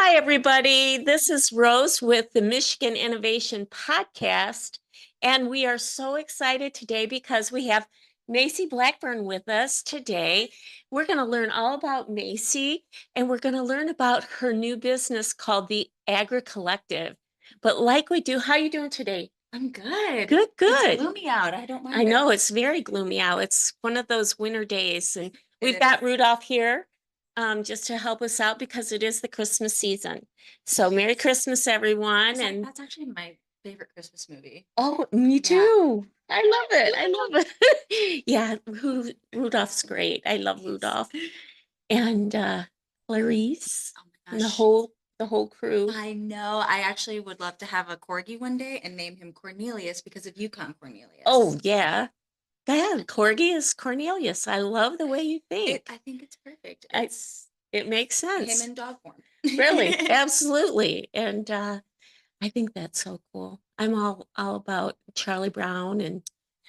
Hi, everybody. This is Rose with the Michigan Innovation Podcast. And we are so excited today because we have Macy Blackburn with us today. We're going to learn all about Macy and we're going to learn about her new business called the Agricollective. But like we do, how are you doing today? I'm good. Good, good. It's gloomy out. I don't mind I it. know it's very gloomy out. It's one of those winter days, and we've It got is. Rudolph here just to help us out because it is the Christmas season. So Merry Christmas, everyone. And That's actually my favorite Christmas movie. oh, me Yeah. too. I love it. I love it. Yeah, Rudolph's great. I love Rudolph. And Clarice Oh my and the gosh. whole crew. I know. I actually would love to have a corgi one day and name him Cornelius because of Yukon Oh, Cornelius. yeah. Yeah, Corgi is Cornelius. I love the way you think. I think it's perfect. I, It's it makes him sense. in dog form. Really, absolutely. And I think that's so cool. I'm all about Charlie Brown and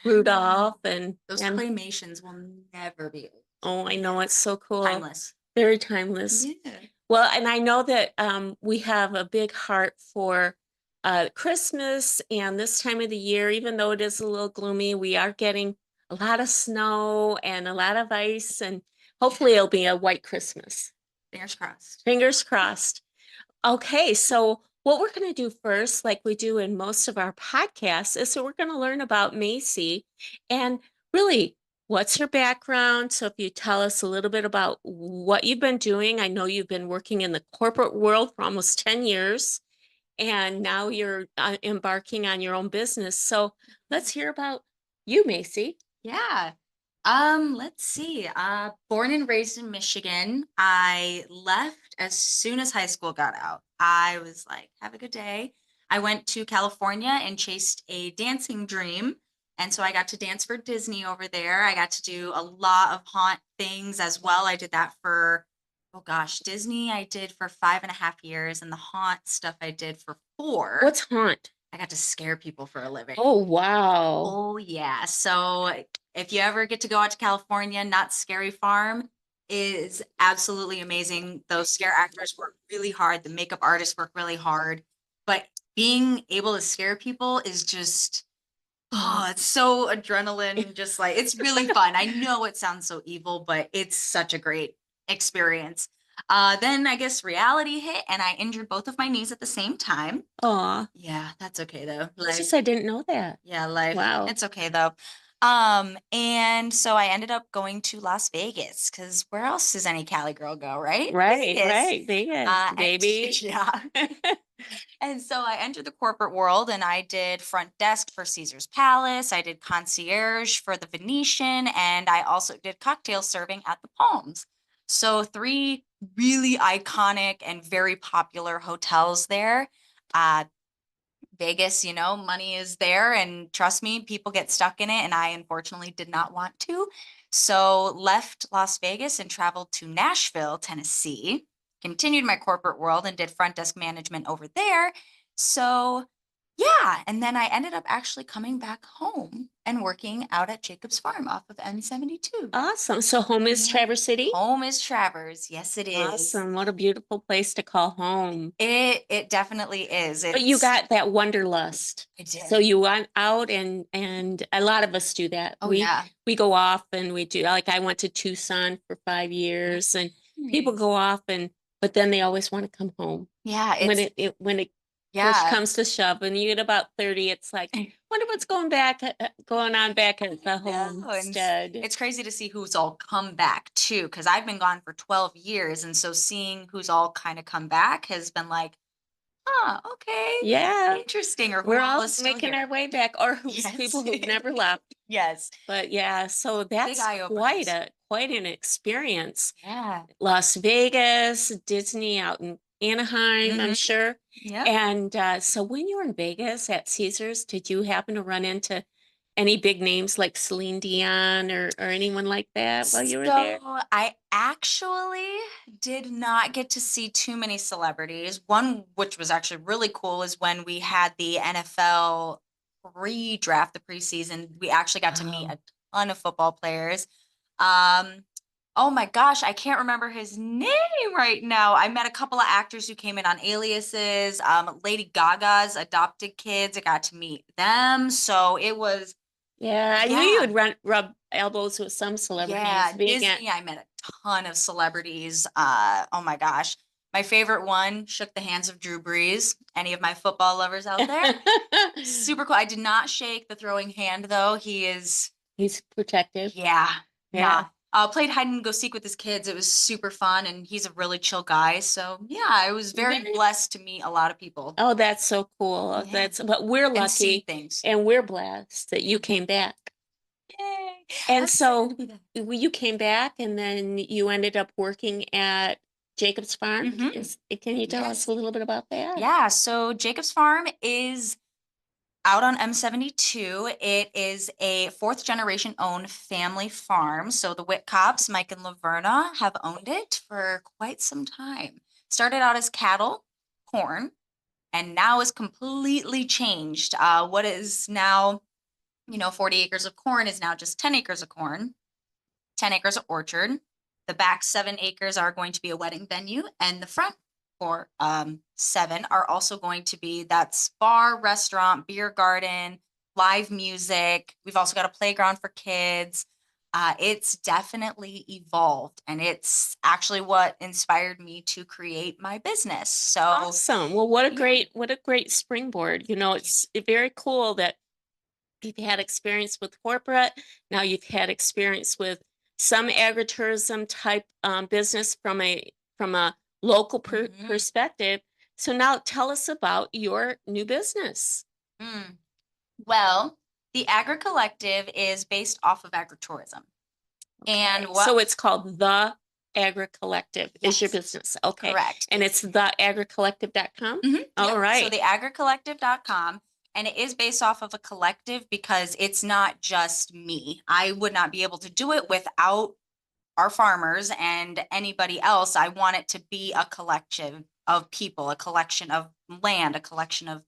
Rudolph Those and claymations will never be old. oh, I know it's so cool. Timeless. Very timeless. Yeah. Well, and I know that we have a big heart for Christmas and this time of the year, even though it is a little gloomy, we are getting a lot of snow and a lot of ice, and hopefully it'll be a white Christmas. Fingers crossed. Fingers crossed. Okay, so what we're going to do first, like we do in most of our podcasts, is so we're going to learn about Macy and really what's her background. So if you tell us a little bit about what you've been doing, I know you've been working in the corporate world for almost 10 years, and now you're embarking on your own business. So let's hear about you, Macy. Yeah. Let's see. Born and raised in Michigan. I left as soon as high school got out. I was like, have a good day. I went to California and chased a dancing dream. And so I got to dance for Disney over there. I got to do a lot of haunt things as well. I did that for, oh gosh, Disney I did for 5.5 years, and the haunt stuff I did for 4. What's haunt? I got to scare people for a living. Oh, wow. Oh yeah. So if you ever get to go out to California, Knott's Scary Farm is absolutely amazing. Those scare actors work really hard. The makeup artists work really hard. But being able to scare people is just, oh, it's so adrenaline, just like it's really fun. I know it sounds so evil, but it's such a great experience. Then I guess reality hit and I injured both of my knees at the same time. Aw, Yeah, that's okay though. it's Life. just I didn't know that. Yeah, life. Wow. It's okay though. And so I ended up going to Las Vegas because where else does any Cali girl go, right? Right, Vegas. right. Vegas, And baby. yeah. And so I entered the corporate world and I did front desk for Caesar's Palace. I did concierge for the Venetian, and I also did cocktail serving at the Palms. So 3 really iconic and very popular hotels there. Uh, Vegas, money is there, and trust me, people get stuck in it, and I unfortunately did not want to. So left Las Vegas and traveled to Nashville, Tennessee, continued my corporate world and did front desk management over there. So yeah, and then I ended up actually coming back home and working out at Jacob's Farm off of N72. Awesome. So home is Yeah. Traverse City? Home is Travers. Yes, it is. Awesome. What a beautiful place to call home. It definitely is. But you It's got that wanderlust. I So did. you went out and a lot of us do that. Oh We yeah. we go off and we do like I went to Tucson for 5 years and people Nice. go off and but then they always want to come home. Yeah, When it's when it push yeah. comes to shove and you get about 30, it's like, wonder what's going on back at the No, and homestead. it's crazy to see who's all come back too, because I've been gone for 12 years, and so seeing who's all kind of come back has been like, huh, okay, Yeah. interesting, or who We're all all is still making our here. way back, or who's Yes. people who've never left. Yes. But yeah, so Big that's eye openers. quite an experience. Yeah. Las Vegas, Disney out in Anaheim, I'm Hmm. sure. Yep. And so when you were in Vegas at Caesars, did you happen to run into any big names like Celine Dion or anyone like that while you were there? So I actually did not get to see too many celebrities. One, which was actually really cool, is when we had the NFL redraft, the preseason. We actually got to meet Oh, a ton of football players. Um, Oh my gosh, I can't remember his name right now. I met a couple of actors who came in on aliases. Lady Gaga's adopted kids. I got to meet them. So it was, Yeah, I knew you yeah, would rub elbows with some celebrities yeah. being at Disney, I met a ton of celebrities. Oh my gosh. My favorite one shook the hands of Drew Brees. Any of my football lovers out there? Super cool. I did not shake the throwing hand though. He is, He's protective. yeah, Yeah. nah. Played hide and go seek with his kids. It was super fun, and he's a really chill guy. So yeah, I was very Very. blessed to meet a lot of people. Oh, that's so cool. Yeah, That's but we're and see lucky things. and we're blessed that you came back. Yay! I'm And excited to so be there. you came back and then you ended up working at Jacob's Farm. Hmm. Can you tell us Yes. a little bit about that? Yeah. So Jacob's Farm is out on M72. It is a fourth generation owned family farm. So the Whitcops, Mike and Laverna, have owned it for quite some time. Started out as cattle, corn, and now is completely changed. What is now, 40 acres of corn is now just 10 acres of corn, 10 acres of orchard. The back 7 acres are going to be a wedding venue, and the front for 7 are also going to be that's bar, restaurant, beer garden, live music. We've also got a playground for kids. It's definitely evolved, and it's actually what inspired me to create my business. So, Awesome. Well, yeah. what a great springboard. It's very cool that you've had experience with corporate. Now you've had experience with some agritourism type business from a local Mhm. perspective. So now tell us about your new business. Mm. Well, the Agricollective is based off of agritourism. And Okay. So what, it's called the Agricollective is your yes, business. Okay. correct. And it's theagricollective.com. All Yep. So right. the agricollective.com, and it is based off of a collective because it's not just me. I would not be able to do it without our farmers and anybody else. I want it to be a collection of people, a collection of land, a collection of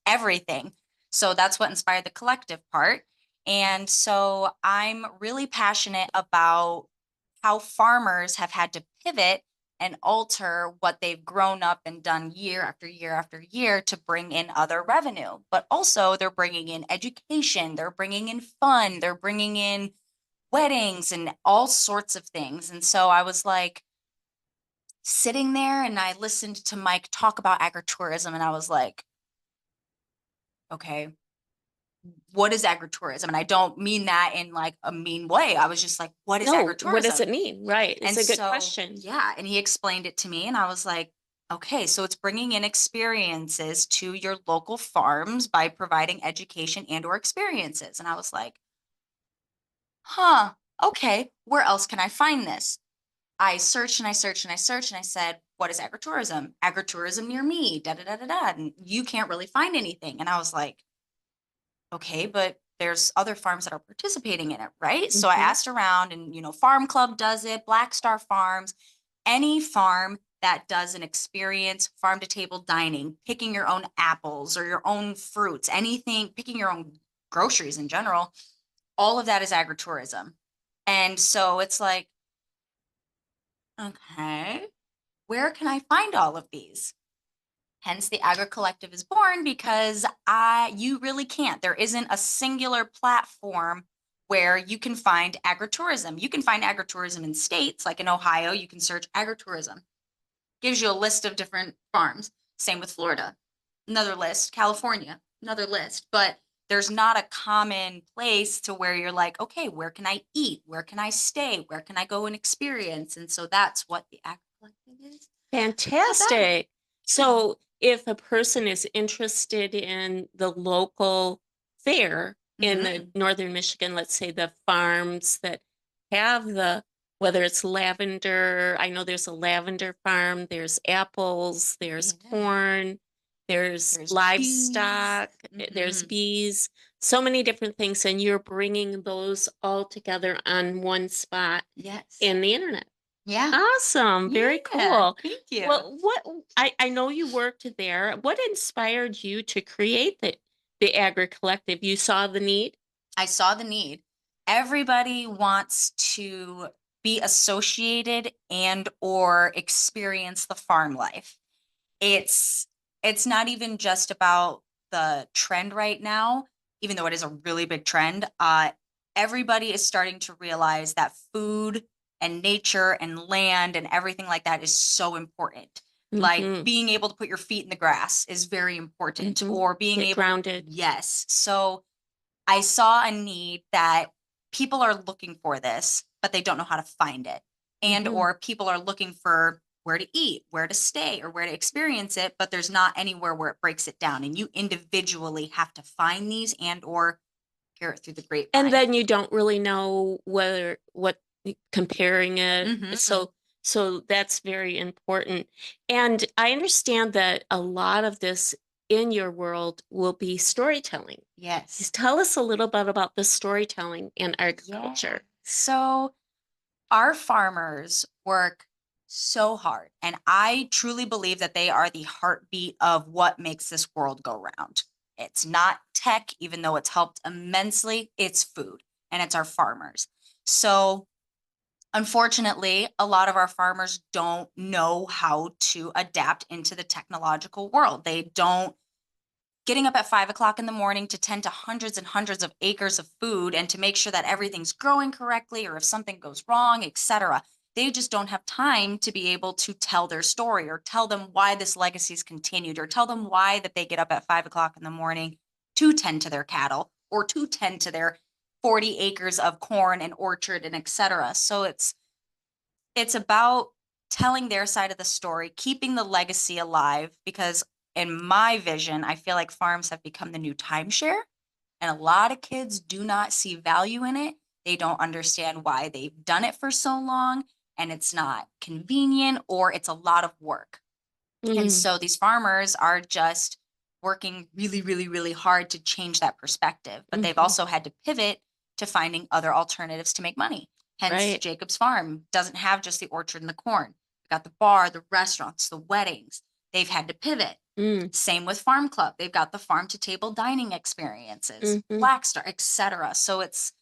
everything. So that's what inspired the collective part. And so I'm really passionate about how farmers have had to pivot and alter what they've grown up and done year after year after year to bring in other revenue. But also, they're bringing in education, they're bringing in fun, they're bringing in weddings and all sorts of things. And so I was like sitting there and I listened to Mike talk about agritourism and I was like, okay, what is agritourism? And I don't mean that in like a mean way. I was just like, what is No, what does agritourism? it mean? Right. It's And a good so, question. yeah, and he explained it to me and I was like, okay, so it's bringing in experiences to your local farms by providing education and or experiences. And I was like, huh, okay, where else can I find this? I searched and I searched and I searched and I said, what is agritourism? Agritourism near me, da da da da da. And you can't really find anything. And I was like, okay, but there's other farms that are participating in it, right? So I Mhm. asked around and, Farm Club does it, Black Star Farms, any farm that does an experience, farm to table dining, picking your own apples or your own fruits, anything, picking your own groceries in general, all of that is agritourism. And so it's like, okay, where can I find all of these? Hence the Agricollective is born because you really can't. There isn't a singular platform where you can find agritourism. You can find agritourism in states, like in Ohio, you can search agritourism. Gives you a list of different farms. Same with Florida. Another list, California, another list. But there's not a common place to where you're like, okay, where can I eat? Where can I stay? Where can I go and experience? And so that's what the Agricollective is all about. Fantastic. Yeah. So if a person is interested in the local fair in the Hmm. northern Michigan, let's say the farms that have whether it's lavender, I know there's a lavender farm, there's apples, there's Yeah. corn, there's There's bees. livestock, there's Hmm. bees, so many different things, and you're bringing those all together on one spot Yes. in the internet. Yeah. Awesome. Very Yeah. cool. Thank you. Well, I know you worked there. What inspired you to create the Agri Collective? You saw the need? I saw the need. Everybody wants to be associated and or experience the farm life. It's it's not even just about the trend right now, even though it is a really big trend. Everybody is starting to realize that food and nature and land and everything like that is so important. Like Mm-hmm. being able to put your feet in the grass is very important, Mm-hmm. or being Get able, grounded. yes. So I saw a need that people are looking for this, but they don't know how to find it. And Mm-hmm. or people are looking for where to eat, where to stay, or where to experience it, but there's not anywhere where it breaks it down. And you individually have to find these and or hear it through the And grapevine. then you don't really know whether what comparing it. Mm-hmm. So that's very important. And I understand that a lot of this in your world will be storytelling. Yes. Just tell us a little bit about the storytelling in Yeah. agriculture. So our farmers work so hard, and I truly believe that they are the heartbeat of what makes this world go round. It's not tech, even though it's helped immensely, it's food and it's our farmers. So, unfortunately, a lot of our farmers don't know how to adapt into the technological world. They don't getting up at 5 o'clock in the morning to tend to hundreds and hundreds of acres of food and to make sure that everything's growing correctly or if something goes wrong, etc. They just don't have time to be able to tell their story or tell them why this legacy is continued or tell them why that they get up at 5 o'clock in the morning to tend to their cattle or to tend to their 40 acres of corn and orchard and etc. So it's about telling their side of the story, keeping the legacy alive, because in my vision, I feel like farms have become the new timeshare, and a lot of kids do not see value in it. They don't understand why they've done it for so long, and it's not convenient or it's a lot of work. And Mm, so these farmers are just working really, really, really hard to change that perspective. But they've hmm. also had to pivot to finding other alternatives to make money. Hence, Right. Jacob's Farm doesn't have just the orchard and the corn. They've got the bar, the restaurants, the weddings. They've had to pivot. Mm, Same with Farm Club. They've got the farm to table dining experiences, hmm. Black Star, etc. So it's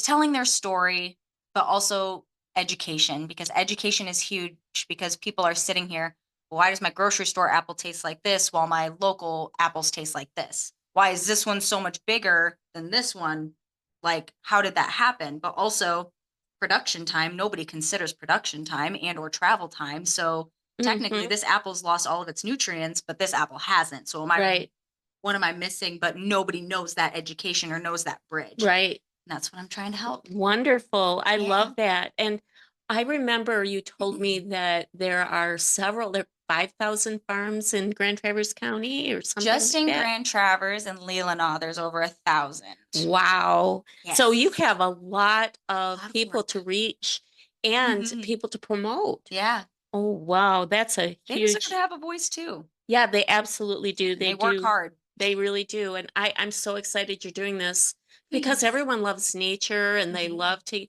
telling their story, but also education, because education is huge, because people are sitting here, "Well, why does my grocery store apple taste like this while my local apples taste like this? Why is this one so much bigger than this one? Like, how did that happen?" But also production time, nobody considers production time and or travel time. So technically Hmm. this apple's lost all of its nutrients, but this apple hasn't. So am I Right. what am I missing? But nobody knows that education or knows that bridge. Right. And that's what I'm trying to help. Wonderful. I Yeah. love that. And I remember you told me that there are 5,000 farms in Grand Traverse County or something Just like in that. Grand Traverse and Leelanau, there's over 1,000. Wow. So you Yes. have a lot A of lot of people work. to reach and Mhm. people to promote. Yeah. Oh, wow. That's a They deserve to huge, have a voice too. yeah, they absolutely do. And They they work do. hard. They really do. And I'm so excited you're doing this because Thanks. everyone loves nature and they Mhm. love to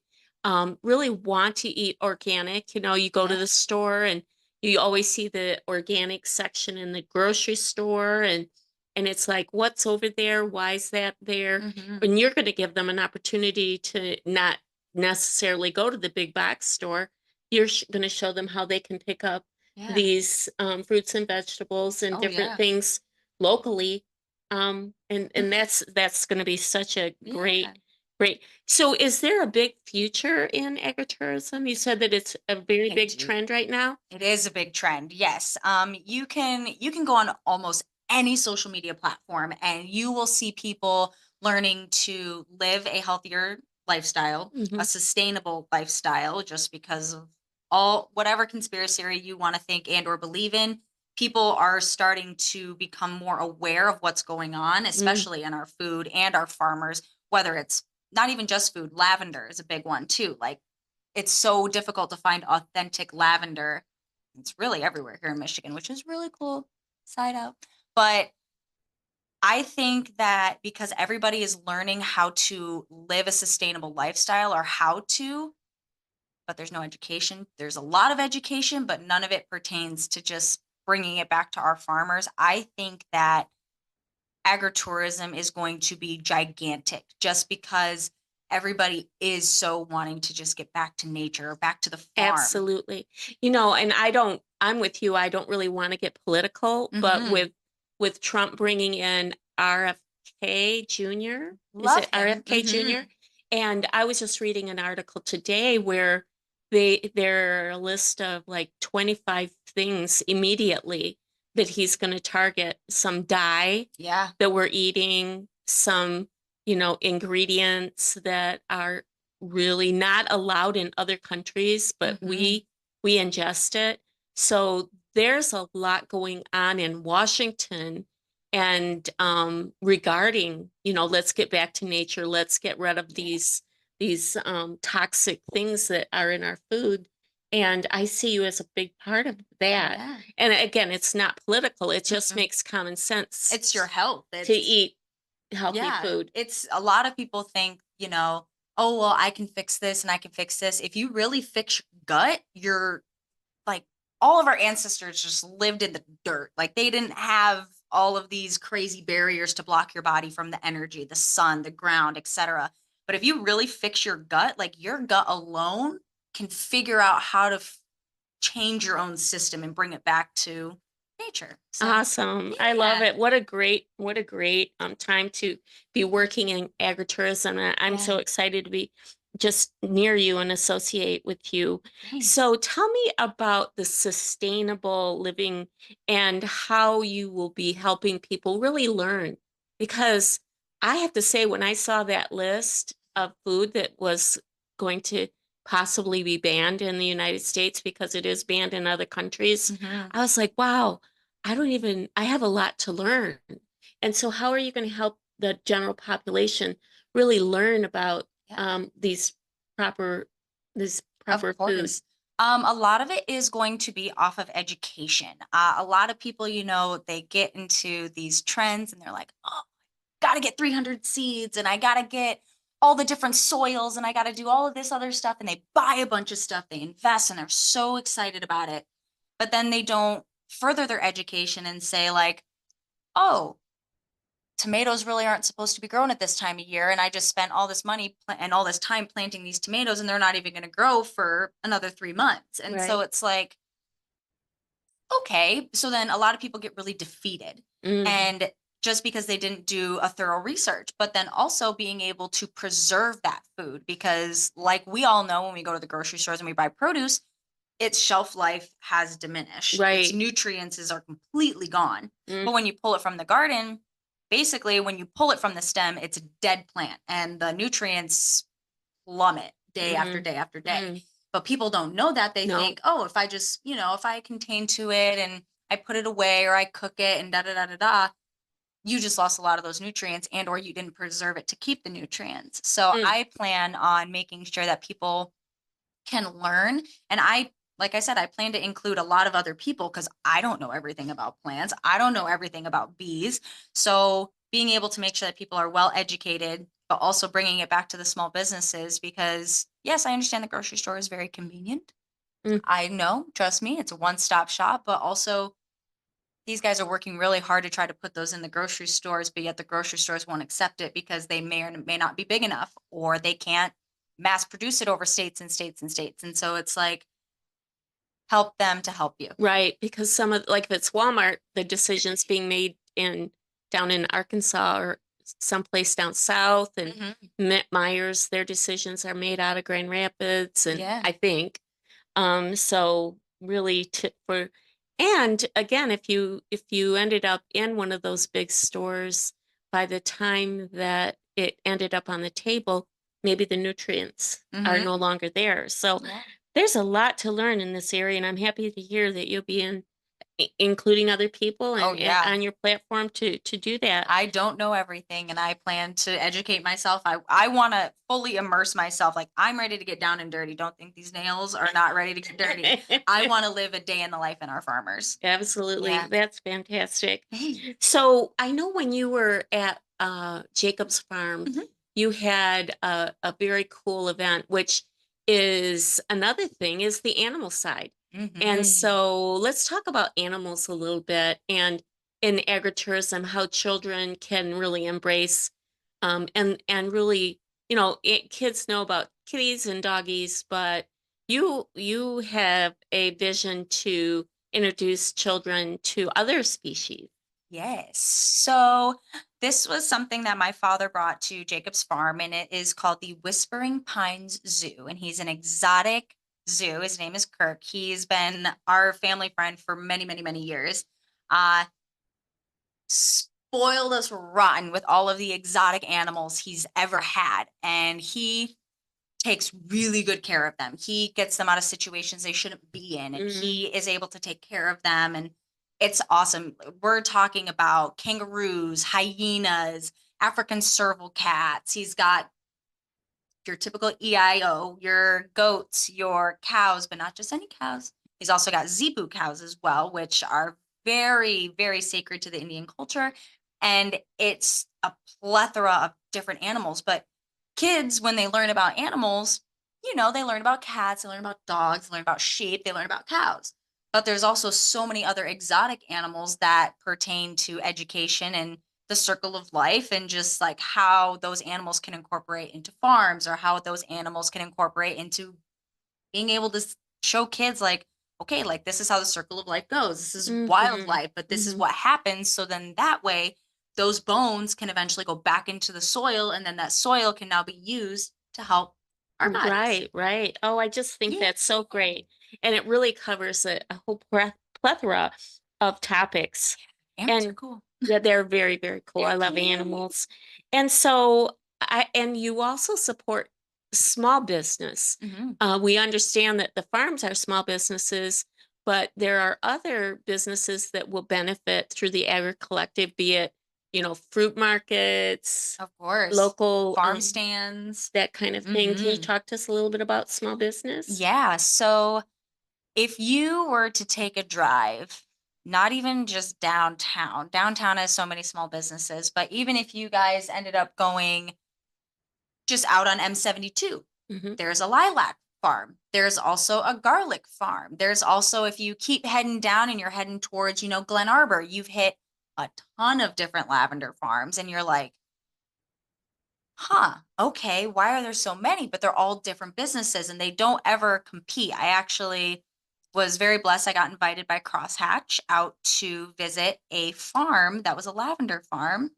really want to eat organic. You know, you go to Yeah. the store and you always see the organic section in the grocery store and it's like, what's over there? Why is that there? Mhm. And you're going to give them an opportunity to not necessarily go to the big box store. You're going to show them how they can pick up Yeah. these fruits and vegetables and Oh, different yeah. things locally. And that's going to be such a Yeah. great. So, is there a big future in agritourism? You said that it's a very I big do. trend right now. It is a big trend. Yes. You can go on almost any social media platform and you will see people learning to live a healthier lifestyle, a Hmm. sustainable lifestyle, just because of all whatever conspiracy theory you want to think and or believe in. People are starting to become more aware of what's going on, Mm, especially in our food and our farmers, whether it's not even just food. Lavender is a big one too. Like it's so difficult to find authentic lavender. It's really everywhere here in Michigan, which is really cool. Side out. But I think that because everybody is learning how to live a sustainable lifestyle or how to, but there's no education. There's a lot of education, but none of it pertains to just bringing it back to our farmers. I think that agritourism is going to be gigantic just because everybody is so wanting to just get back to nature, back to the farm. Absolutely. And I'm with you. I don't really want to get political, but Hmm. with Trump bringing in RFK Jr., is Love it him. RFK Jr.? And I was just reading an article today where their list of like 25 things immediately that he's going to target some dye Yeah. that we're eating, some, ingredients that are really not allowed in other countries, but Hmm. we ingest it. So there's a lot going on in Washington and regarding, let's get back to nature, let's get rid of Yeah. these toxic things that are in our food. And I see you as a big part of that. Yeah. And again, it's not political. It just Mm-mm. makes common sense It's your health. to It's eat healthy Yeah, food. it's a lot of people think, oh, well, I can fix this and I can fix this. If you really fix your gut, you're like all of our ancestors just lived in the dirt. Like they didn't have all of these crazy barriers to block your body from the energy, the sun, the ground, etc. But if you really fix your gut, like your gut alone can figure out how to change your own system and bring it back to nature. So, Awesome. I love yeah. it. What a great time to be working in agritourism. And I'm Yeah. so excited to be just near you and associate with you. Thanks. So tell me about the sustainable living and how you will be helping people really learn. Because I have to say, when I saw that list of food that was going to possibly be banned in the United States because it is banned in other countries, Hmm. I was like, wow, I have a lot to learn. And so, how are you going to help the general population really learn about Yeah. these proper, these Of proper foods? course. A lot of it is going to be off of education. A lot of people, they get into these trends and they're like, oh, got to get 300 seeds and I got to get all the different soils and I got to do all of this other stuff. And they buy a bunch of stuff, they invest and they're so excited about it. But then they don't further their education and say, like, oh, tomatoes really aren't supposed to be grown at this time of year and I just spent all this money and all this time planting these tomatoes and they're not even going to grow for another 3 months. And so Right. it's like, okay, so then a lot of people get really defeated, Hmm. and just because they didn't do a thorough research, but then also being able to preserve that food, because like we all know, when we go to the grocery stores and we buy produce, its shelf life has diminished. Its Right. nutrients are completely gone. Mm. But when you pull it from the garden, basically when you pull it from the stem, it's a dead plant and the nutrients plummet day after Hmm. day after day. Mm. But people don't know that. They No. think, oh, if I just, if I contain to it and I put it away or I cook it and da da da da da, you just lost a lot of those nutrients, and or you didn't preserve it to keep the nutrients. So Mm. I plan on making sure that people can learn. And like I said, I plan to include a lot of other people because I don't know everything about plants. I don't know everything about bees. So being able to make sure that people are well educated, but also bringing it back to the small businesses, because yes, I understand the grocery store is very convenient. Mm. I know, trust me, it's a one-stop shop, but also these guys are working really hard to try to put those in the grocery stores, but yet the grocery stores won't accept it because they may or may not be big enough, or they can't mass produce it over states and states and states. And so it's like, help them to help you. Right. Because some of, like if it's Walmart, the decisions being made in down in Arkansas or someplace down south, and Hmm. Myers, their decisions are made out of Grand Rapids, and Yeah. I think so really for, and again, if you ended up in one of those big stores, by the time that it ended up on the table, maybe the nutrients are Hmm. no longer there. So Yeah. there's a lot to learn in this area, and I'm happy to hear that you'll be including other people Oh, and yeah. on your platform to do that. I don't know everything and I plan to educate myself. I want to fully immerse myself. Like, I'm ready to get down and dirty. Don't think these nails are not ready to get dirty. I want to live a day in the life in our farmers. Absolutely. Yeah. That's fantastic. Mhm. So I know when you were at Jacob's Farm, Mhm. you had a very cool event, which is another thing is the animal side. And Mhm. so let's talk about animals a little bit, and in agritourism, how children can really embrace and really kids know about kitties and doggies, but you have a vision to introduce children to other species. Yes. So this was something that my father brought to Jacob's farm, and it is called the Whispering Pines Zoo. And he's an exotic zoo. His name is Kirk. He's been our family friend for many, many, many years. Uh, Spoiled us rotten with all of the exotic animals he's ever had. And he takes really good care of them. He gets them out of situations they shouldn't be in, and Mm, he is able to take care of them. And it's awesome. We're talking about kangaroos, hyenas, African serval cats. He's got your typical EIO, your goats, your cows, but not just any cows. He's also got zebu cows as well, which are very, very sacred to the Indian culture. And it's a plethora of different animals. But kids, when they learn about animals, they learn about cats, they learn about dogs, they learn about sheep, they learn about cows. But there's also so many other exotic animals that pertain to education and the circle of life, and just like how those animals can incorporate into farms, or how those animals can incorporate into being able to show kids like, okay, like this is how the circle of life goes. This is mhm, wildlife, but this is mhm. what happens. So then that way, those bones can eventually go back into the soil, and then that soil can now be used to help our bodies. Right, right. Oh, I just think Yeah. that's so great. And it really covers a whole plethora of topics. Animals are And cool. yeah, they're very, very cool. They're I love cute. animals. And so and you also support small business. Hmm. We understand that the farms are small businesses, but there are other businesses that will benefit through the Agricollective, be it, fruit markets, Of course. local Farm stands. that kind of thing. Can you Hmm. talk to us a little bit about small business? Yeah. So if you were to take a drive, not even just downtown has so many small businesses, but even if you guys ended up going just out on M72, Mhm. there's a lilac farm. There's also a garlic farm. There's also, if you keep heading down and you're heading towards, Glen Arbor, you've hit a ton of different lavender farms. And you're like, huh, okay, why are there so many? But they're all different businesses and they don't ever compete. I actually was very blessed. I got invited by Crosshatch out to visit a farm that was a lavender farm,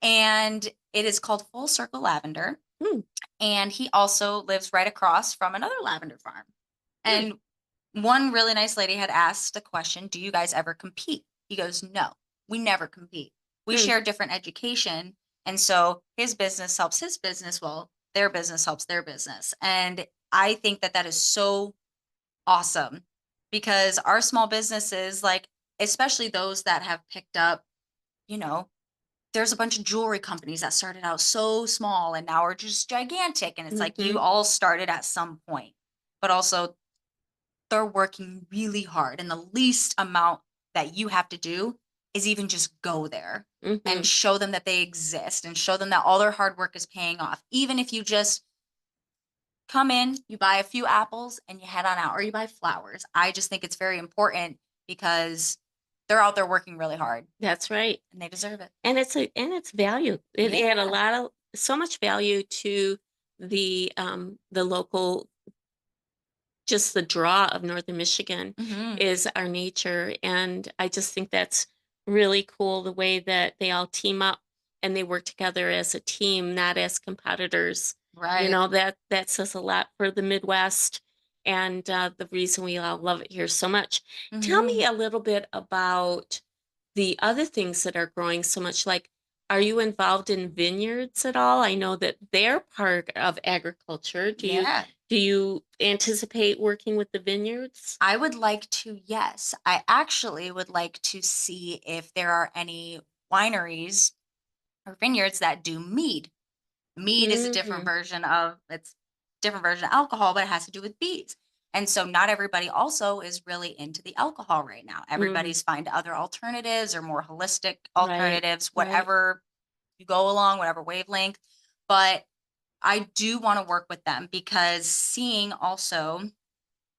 and it is called Full Circle Lavender. Mm, And he also lives right across from another lavender farm. mm, And one really nice lady had asked a question, do you guys ever compete? He goes, no, we never compete. We mm. share different education. And so his business helps his business. Well, their business helps their business. And I think that that is so awesome, because our small businesses, like, especially those that have picked up, you know, there's a bunch of jewelry companies that started out so small and now are just gigantic. And it's like you Mhm. all started at some point, but also they're working really hard. And the least amount that you have to do is even just go there and Mhm. show them that they exist and show them that all their hard work is paying off. Even if you just come in, you buy a few apples and you head on out, or you buy flowers. I just think it's very important because they're out there working really hard That's right. and they deserve it. And it's value. It add a Yeah. lot of so much value to the local, just the draw of Northern Michigan Hmm. is our nature. And I just think that's really cool the way that they all team up and they work together as a team, not as competitors. Right. That says a lot for the Midwest and the reason we all love it here so much. Tell me Hmm. a little bit about the other things that are growing so much. Like, are you involved in vineyards at all? I know that they're part of agriculture. Yeah. Do you anticipate working with the vineyards? I would like to, yes. I actually would like to see if there are any wineries or vineyards that do mead. Mead is a Mhm, different version of alcohol, but it has to do with bees. And so not everybody also is really into the alcohol right now. mhm. Everybody's find other alternatives or more holistic Right, alternatives, right. whatever you go along, whatever wavelength. But I do want to work with them, because seeing also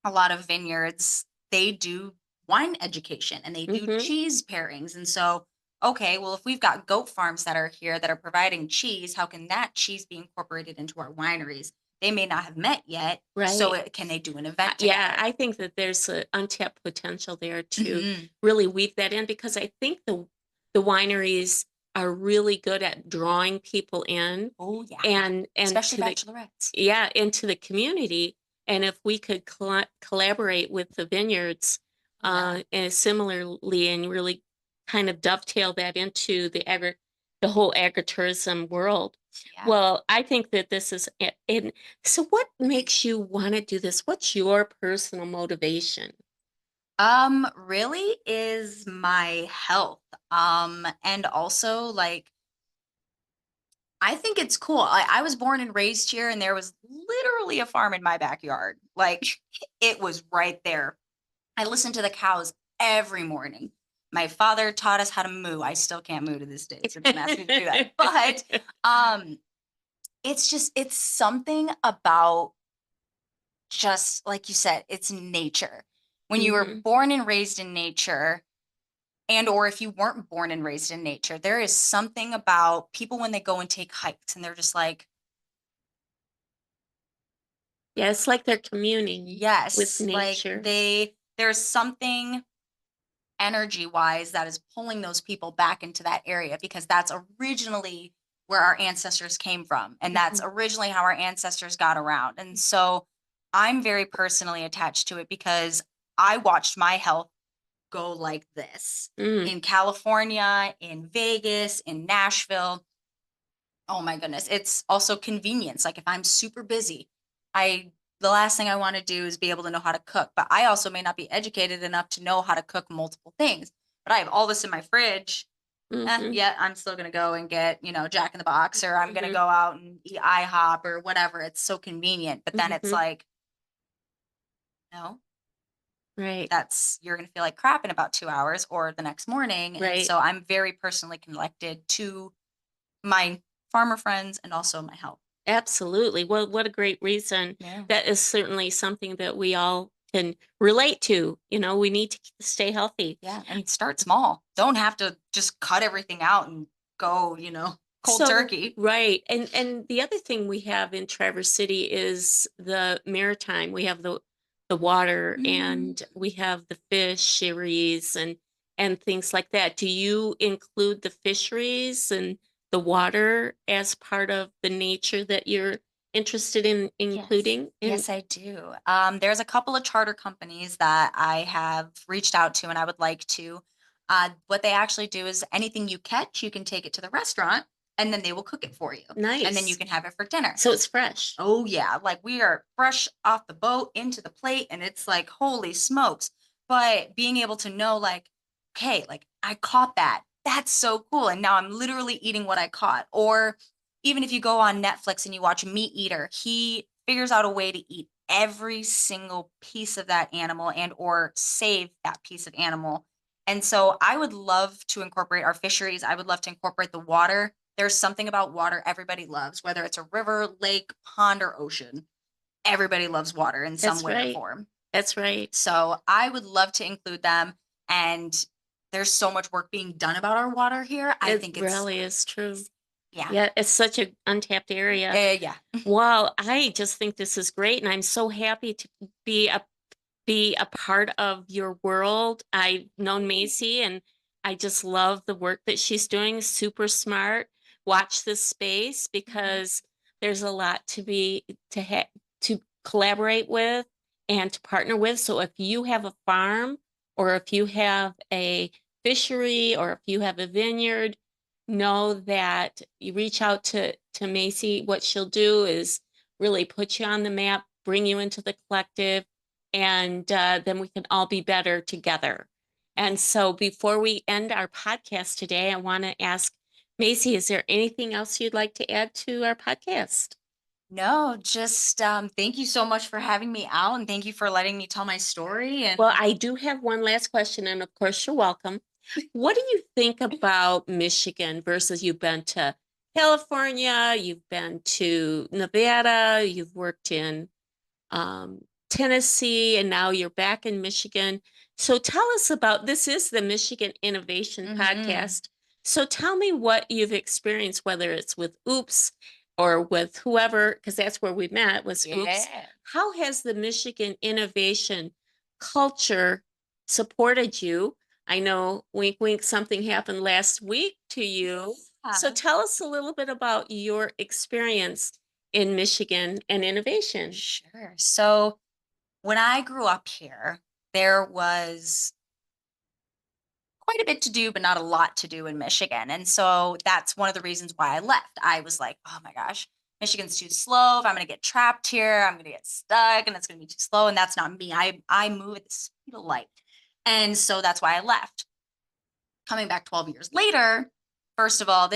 a lot of vineyards, they do wine education and they do Mhm. cheese pairings. And so okay, well, if we've got goat farms that are here that are providing cheese, how can that cheese be incorporated into our wineries? They may not have met yet, so Right. can they do an event Yeah, together? I think that there's a untapped potential there to Hmm. really weave that in because I think the wineries are really good at drawing people in Oh yeah, and especially to the bachelorettes. yeah, into the community. And if we could collaborate with the vineyards Yeah, and similarly and really kind of dovetail that into the whole agritourism world. yeah. Well, I think that this is in so what makes you want to do this? What's your personal motivation? Really is my health. And also like I think it's cool. I was born and raised here, and there was literally a farm in my backyard. Like it was right there. I listened to the cows every morning. My father taught us how to moo. I still can't moo to this day, so don't ask me to do that. But um, it's something about just like you said, it's nature. When you were Hmm. born and raised in nature, and or if you weren't born and raised in nature, there is something about people when they go and take hikes and they're just like, Yeah, it's like they're communing with yes, like nature. there's something energy wise that is pulling those people back into that area because that's originally where our ancestors came from. And that's Mhm. originally how our ancestors got around. And so I'm very personally attached to it because I watched my health go like this Mm, in California, in Vegas, in Nashville. Oh my goodness. It's also convenience. Like if I'm super busy, I the last thing I want to do is be able to know how to cook. But I also may not be educated enough to know how to cook multiple things. But I have all this in my fridge. mhm, Yeah, I'm still gonna go and get, Jack in the Box, or I'm gonna mhm, go out and eat IHOP or whatever. It's so convenient. But then it's mhm. like, no, Right, that's you're gonna feel like crap in about 2 hours or the next morning. And right. so I'm very personally connected to my farmer friends and also my health. Absolutely. Well, what a great reason. Yeah. That is certainly something that we all can relate to. You know, we need to stay healthy. Yeah, and start small. Don't have to just cut everything out and go, cold So, turkey. right. And the other thing we have in Traverse City is the maritime. We have the water Mm. and we have the fisheries and things like that. Do you include the fisheries and the water as part of the nature that you're interested in Yes. including in? Yes, I do. There's a couple of charter companies that I have reached out to and I would like to. What they actually do is anything you catch, you can take it to the restaurant and then they will cook it for you. And then you Nice. can have it for dinner. So it's fresh. Oh yeah, like we are fresh off the boat into the plate and it's like holy smokes. But being able to know like, okay, like I caught that. That's so cool and now I'm literally eating what I caught. Or even if you go on Netflix and you watch Meat Eater, he figures out a way to eat every single piece of that animal and or save that piece of animal. And so I would love to incorporate our fisheries. I would love to incorporate the water. There's something about water everybody loves, whether it's a river, lake, pond, or ocean. Everybody loves water in some That's way or right. form. That's right. So I would love to include them. And there's so much work being done about our water here. I It think really is true. yeah, Yeah, it's such a untapped area. yeah. Wow, I just think this is great, and I'm so happy to be a be a part of your world. I've known Macy, and I just love the work that she's doing. Super smart. Watch this space Mhm. because there's a lot to collaborate with and to partner with. So if you have a farm, or if you have a fishery, or if you have a vineyard, know that you reach out to Macy. What she'll do is really put you on the map, bring you into the collective, and then we can all be better together. And Yeah. so before we end our podcast today, I want to ask Macy, is there anything else you'd like to add to our podcast? No, just thank you so much for having me out and thank you for letting me tell my story. Well, And I do have one last question, and of course, you're welcome. What do you think about Michigan versus you've been to California, you've been to Nevada, you've worked in Tennessee, and now you're back in Michigan. So tell us about this is the Michigan Innovation Mhm. Podcast. So tell me what you've experienced, whether it's with Oops or with whoever, because that's where we met, was Oops. Yeah. How has the Michigan innovation culture supported you? I know, wink, wink, something happened last week to you. So Yeah. tell us a little bit about your experience in Michigan and innovation. Sure. So when I grew up here, there was quite a bit to do, but not a lot to do in Michigan. And so that's one of the reasons why I left. I was like, oh my gosh, Michigan's too slow. If I'm going to get trapped here, I'm going to get stuck and it's going to be too slow. And that's not me. I move at the speed of light. And so that's why I left. Coming back 12 years later, first of all,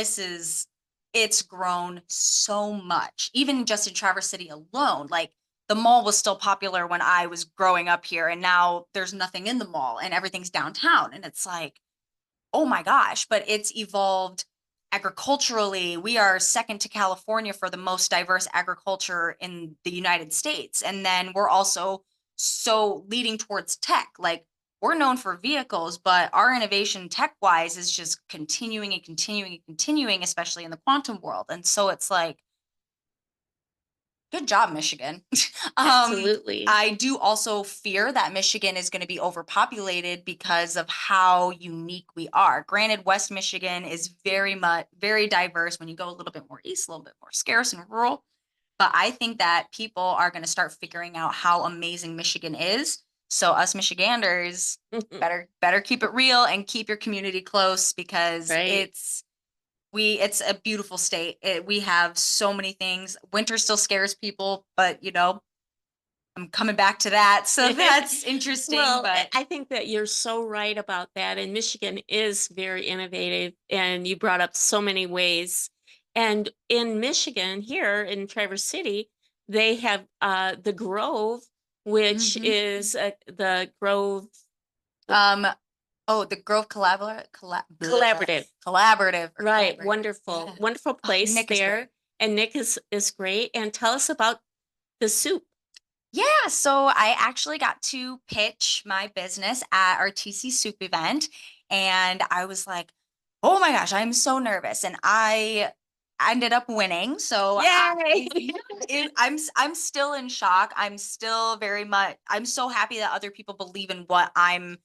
it's grown so much, even just in Traverse City alone. Like the mall was still popular when I was growing up here, and now there's nothing in the mall and everything's downtown. And it's like, oh my gosh, but it's evolved agriculturally. We are second to California for the most diverse agriculture in the United States. And then we're also so leading towards tech. Like we're known for vehicles, but our innovation tech wise is just continuing and continuing and continuing, especially in the quantum world. And so it's like, good job, Michigan. Absolutely. I do also fear that Michigan is going to be overpopulated because of how unique we are. Granted, West Michigan is very diverse. When you go a little bit more east, a little bit more scarce and rural. But I think that people are going to start figuring out how amazing Michigan is. So us Michiganders better keep it real and keep your community close because Right. it's a beautiful state. We have so many things. Winter still scares people, but I'm coming back to that. So that's interesting, Well, but I think that you're so right about that. And Michigan is very innovative, and you brought up so many ways. And in Michigan, here in Traverse City, they have the Grove, which mhm. is the Grove um oh, the Grove Collaborative. Collaborative or Right. collaborate. Wonderful. Yeah. Wonderful Oh, place Nick is great. there. And Nick is great. And tell us about the soup. Yeah, so I actually got to pitch my business at our TC Soup event, and I was like, "Oh my gosh, I'm so nervous." And I ended up winning. So Yay! I'm still in shock. I'm so happy that other people believe in what I'm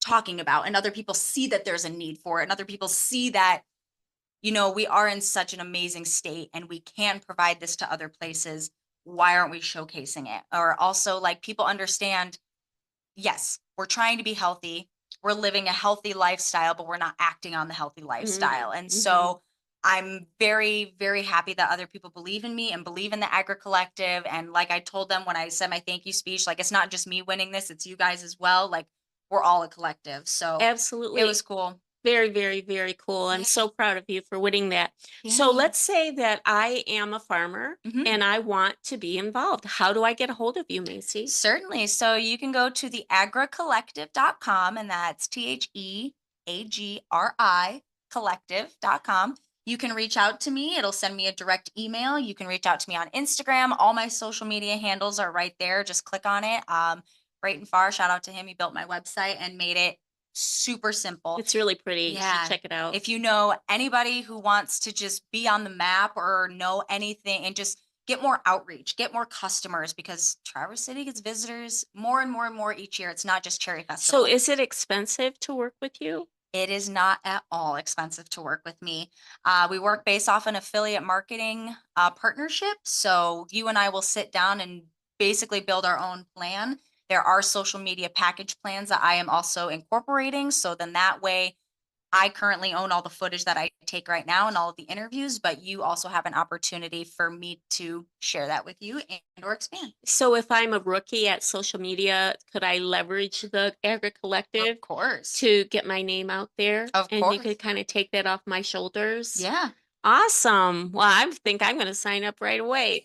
talking about and other people see that there's a need for it and other people see that we are in such an amazing state and we can provide this to other places. Why aren't we showcasing it? Or also, like, people understand, yes, we're trying to be healthy. We're living a healthy lifestyle, but we're not acting on the healthy lifestyle. And Mm-hmm. so I'm very, very happy that other people believe in me and believe in the Agricollective. And like I told them when I said my thank you speech, like, it's not just me winning this, it's you guys as well. Like, we're all a collective. So it Absolutely. was cool. Very, very, very cool. I'm Yeah. so proud of you for winning that. So Yeah. let's say that I am a farmer Mhm. and I want to be involved. How do I get a hold of you, Macy? Certainly. So you can go to the agricollective.com, and that's TheAgri collective.com. You can reach out to me. It'll send me a direct email. You can reach out to me on Instagram. All my social media handles are right there. Just click on it. Great and Far, shout out to him. He built my website and made it super simple. It's really pretty. You should Yeah. check it out. If you know anybody who wants to just be on the map or know anything and just get more outreach, get more customers because Traverse City gets visitors more and more and more each year. It's not just Cherry So Festival. is it expensive to work with you? It is not at all expensive to work with me. We work based off an affiliate marketing partnership. So you and I will sit down and basically build our own plan. There are social media package plans that I am also incorporating. So then that way, I currently own all the footage that I take right now and all of the interviews, but you also have an opportunity for me to share that with you and or expand. So if I'm a rookie at social media, could I leverage the Agri Of Collective course. to get my name out there Of and you could course. kind of take that off my shoulders? Yeah. Awesome. Well, I think I'm going to sign up right away.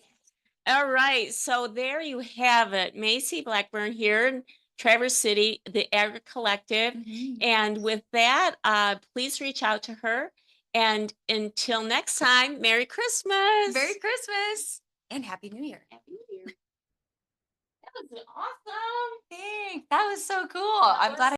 All right. So there you have it. Macy Blackburn here in Traverse City, the Agri Collective. Mhm. And with that, please reach out to her. And until next time, Merry Merry Christmas. Christmas and Happy New Year. Happy New Year. That was awesome. Thanks. That was so cool. That I'm was glad